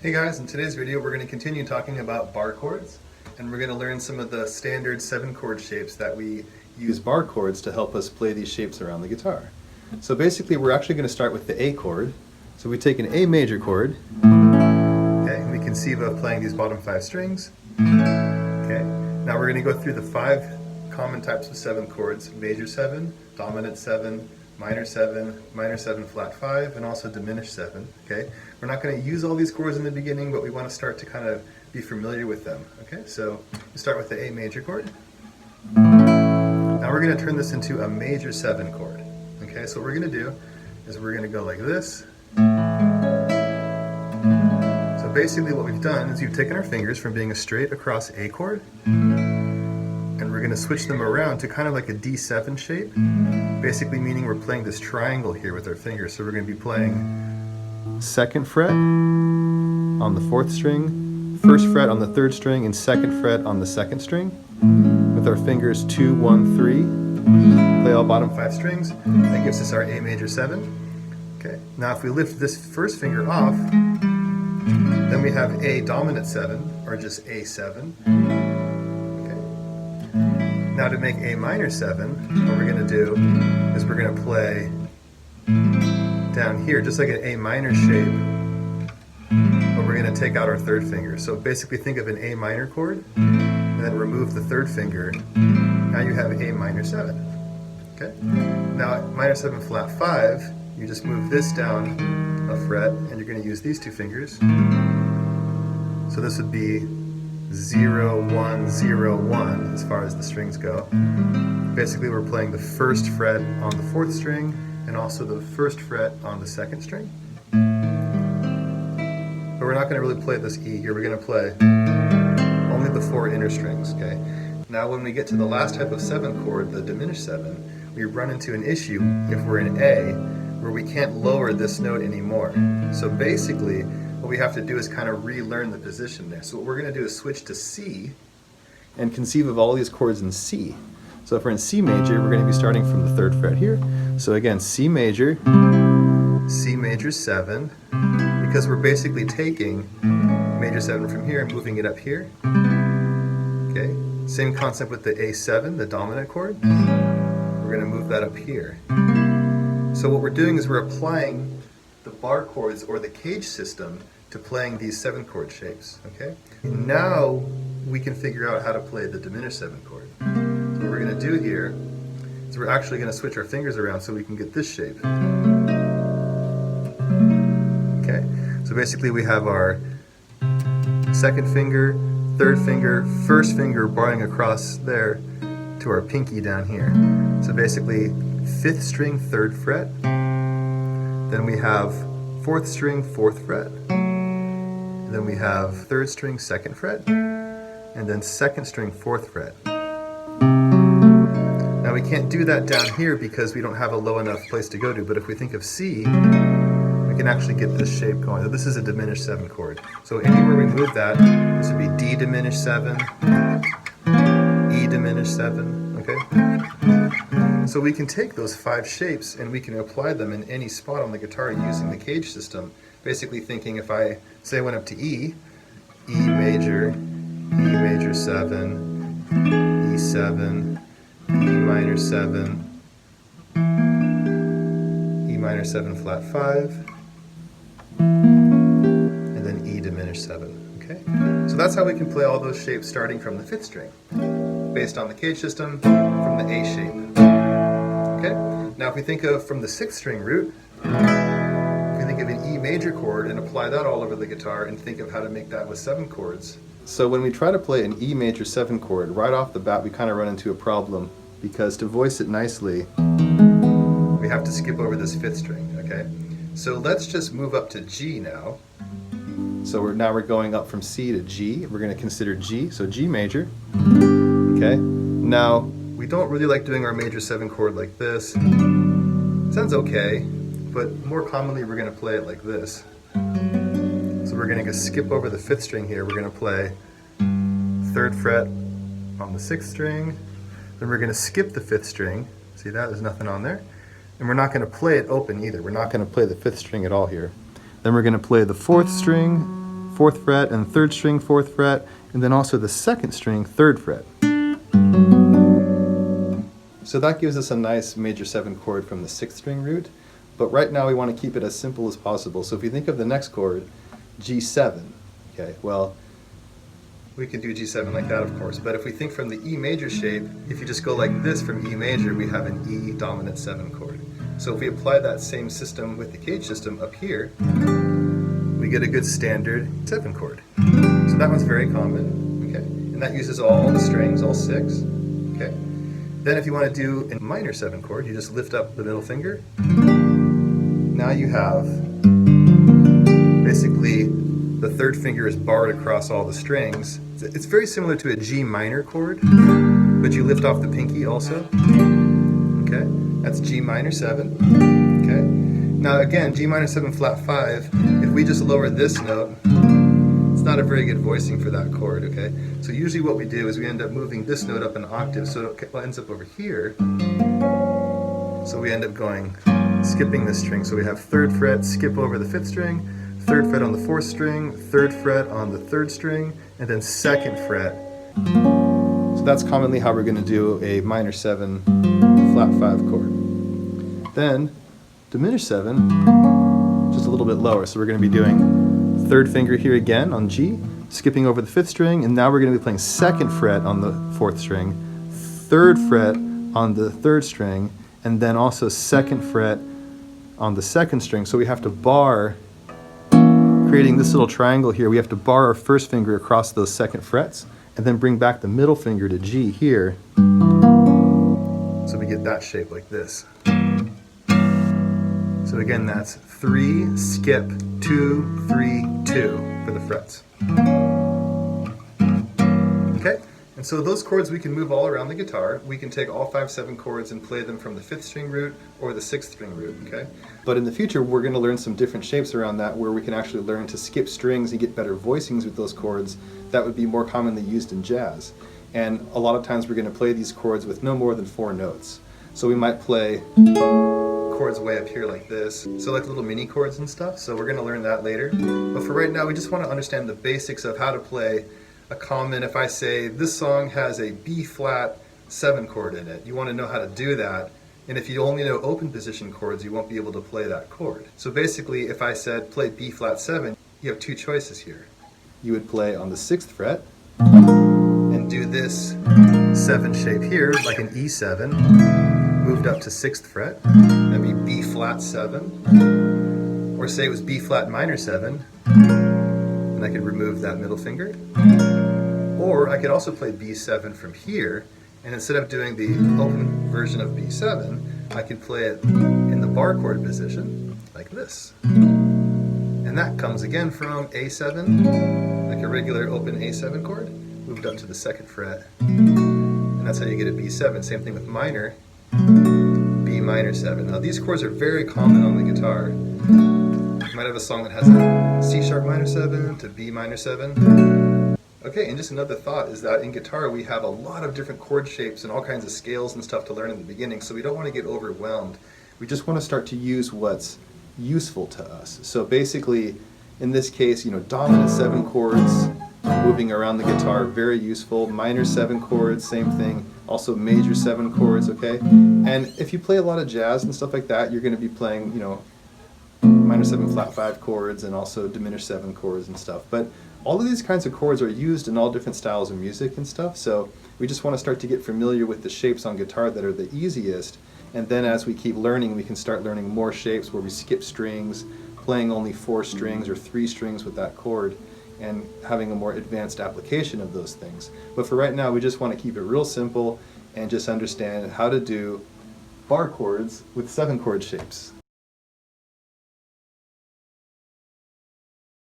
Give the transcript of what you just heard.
Hey guys, in today's video we're going to continue talking about bar chords, and we're going to learn some of the standard 7-chord shapes that we use bar chords to help us play these shapes around the guitar. So basically we're actually going to start with the A chord. So we take an A major chord, okay, and we conceive of playing these bottom 5 strings. Okay, now we're going to go through the 5 common types of 7 chords: major 7, dominant 7, minor 7 flat 5, and also diminished 7. Okay, we're not going to use all these chords in the beginning, but we want to start to kind of be familiar with them. Okay, so we start with the A major chord. Now we're going to turn this into a major 7 chord. Okay, so what we're going to do is we're going to go like this. So basically what we've done is we've taken our fingers from being a straight across A chord, and we're going to switch them around to kind of like a D7 shape, basically meaning we're playing this triangle here with our fingers. So we're going to be playing 2nd fret on the 4th string, 1st fret on the 3rd string, and 2nd fret on the 2nd string, with our fingers 2, 1, 3. Play all bottom 5 strings. That gives us our A major 7. Okay. Now if we lift this first finger off, then we have A dominant 7, or just A7. Now to make A minor 7, what we're going to do is we're going to play down here, just like an A minor shape, but we're going to take out our 3rd finger. So basically think of an A minor chord, and then remove the 3rd finger. Now you have A minor 7. Okay? Now minor 7 flat 5, you just move this down a fret, and you're going to use these 2 fingers. So this would be 0, 1, 0, 1 as far as the strings go. Basically we're playing the 1st fret on the 4th string and also the 1st fret on the 2nd string. But we're not going to really play this E here. We're going to play only the 4 inner strings. Okay. Now when we get to the last type of 7 chord, the diminished 7, we run into an issue if we're in A where we can't lower this note anymore. So basically what we have to do is kind of relearn the position there. So what we're going to do is switch to C and conceive of all these chords in C. So if we're in C major, we're going to be starting from the 3rd fret here. So again, C major 7, because we're basically taking major 7 from here and moving it up here. Okay, same concept with the A7, the dominant chord. We're going to move that up here. So what we're doing is we're applying the bar chords or the cage system to playing these 7-chord shapes. Okay. Now we can figure out how to play the diminished 7 chord. So what we're going to do here is we're actually going to switch our fingers around so we can get this shape. Okay. So basically we have our 2nd finger, 3rd finger, 1st finger barring across there to our pinky down here. So basically 5th string, 3rd fret. Then we have 4th string, 4th fret. Then we have 3rd string, 2nd fret. And then 2nd string, 4th fret. Now we can't do that down here because we don't have a low enough place to go to, but if we think of C, we can actually get this shape going. So this is a diminished 7 chord. So anywhere we move that, this would be D diminished 7, E diminished 7, okay? So we can take those 5 shapes and we can apply them in any spot on the guitar using the cage system. Basically thinking if I, say I went up to E, E major 7, E7, E minor 7, E minor 7 flat 5, and then E diminished 7. Okay? So that's how we can play all those shapes starting from the 5th string, based on the cage system from the A shape. Okay? Now if we think of from the 6th string root, if we think of an E major chord and apply that all over the guitar and think of how to make that with 7 chords. So when we try to play an E major 7 chord, right off the bat we kind of run into a problem, because to voice it nicely, we have to skip over this 5th string, okay? So let's just move up to G now. So now we're going up from C to G. We're going to consider G, so G major. Okay. Now we don't really like doing our major 7 chord like this. Sounds okay, but more commonly we're going to play it like this. So we're going to skip over the 5th string here. We're going to play 3rd fret on the 6th string. Then we're going to skip the 5th string. See that? There's nothing on there. And we're not going to play it open either. We're not going to play the 5th string at all here. Then we're going to play the 4th string, 4th fret, and 3rd string 4th fret, and then also the 2nd string 3rd fret. So that gives us a nice major 7 chord from the 6th string root, but right now we want to keep it as simple as possible. So if you think of the next chord, G7, okay, well, we can do G7 like that, of course, but if we think from the E major shape, if you just go like this from E major, we have an E dominant 7 chord. So if we apply that same system with the cage system up here, we get a good standard 7 chord. So that one's very common, okay? And that uses all the strings, all 6, okay? Then if you want to do a minor 7 chord, you just lift up the middle finger. Now you have basically the 3rd finger is barred across all the strings. It's very similar to a G minor chord, but you lift off the pinky also. Okay, that's G minor 7. Okay, now again, G minor 7 flat 5, if we just lower this note, it's not a very good voicing for that chord, okay? So usually what we do is we end up moving this note up an octave, so it ends up over here. So we end up skipping this string. So we have 3rd fret, skip over the 5th string, 3rd fret on the 4th string, 3rd fret on the 3rd string, and then 2nd fret. So that's commonly how we're going to do a minor 7 flat 5 chord. Then diminished 7, just a little bit lower. So we're going to be doing 3rd finger here again on G, skipping over the 5th string, and now we're going to be playing 2nd fret on the 4th string, 3rd fret on the 3rd string, and then also 2nd fret on the 2nd string. So we have to bar, creating this little triangle here, we have to bar our 1st finger across those 2nd frets, and then bring back the middle finger to G here. So we get that shape like this. So again, that's 3, skip, 2, 3, 2 for the frets. Okay? And so those chords we can move all around the guitar. We can take all 5 7 chords and play them from the 5th string root or the 6th string root, okay? But in the future, we're going to learn some different shapes around that where we can actually learn to skip strings and get better voicings with those chords that would be more commonly used in jazz. And a lot of times we're going to play these chords with no more than 4 notes. So we might play chords way up here like this, so like little mini chords and stuff. So we're going to learn that later. But for right now, we just want to understand the basics of how to play a common, if I say this song has a B flat 7 chord in it, you want to know how to do that. And if you only know open position chords, you won't be able to play that chord. So basically, if I said play B flat 7, you have 2 choices here. You would play on the 6th fret and do this 7 shape here, like an E7, moved up to 6th fret. That'd be B flat 7. Or say it was B flat minor 7, and I could remove that middle finger. Or I could also play B7 from here, and instead of doing the open version of B7, I could play it in the bar chord position, like this. And that comes again from A7, like a regular open A7 chord, moved up to the 2nd fret. And that's how you get a B7. Same thing with minor, B minor 7. Now these chords are very common on the guitar. You might have a song that has a C sharp minor 7 to B minor 7. Okay, and just another thought is that in guitar we have a lot of different chord shapes and all kinds of scales and stuff to learn in the beginning, so we don't want to get overwhelmed. We just want to start to use what's useful to us. So basically, in this case, dominant 7 chords moving around the guitar, very useful. Minor 7 chords, same thing. Also major 7 chords, okay? And if you play a lot of jazz and stuff like that, you're going to be playing, minor 7 flat 5 chords and also diminished 7 chords and stuff. But all of these kinds of chords are used in all different styles of music and stuff, so we just want to start to get familiar with the shapes on guitar that are the easiest, and then as we keep learning, we can start learning more shapes where we skip strings, playing only 4 strings or 3 strings with that chord, and having a more advanced application of those things. But for right now, we just want to keep it real simple and just understand how to do bar chords with 7 chord shapes.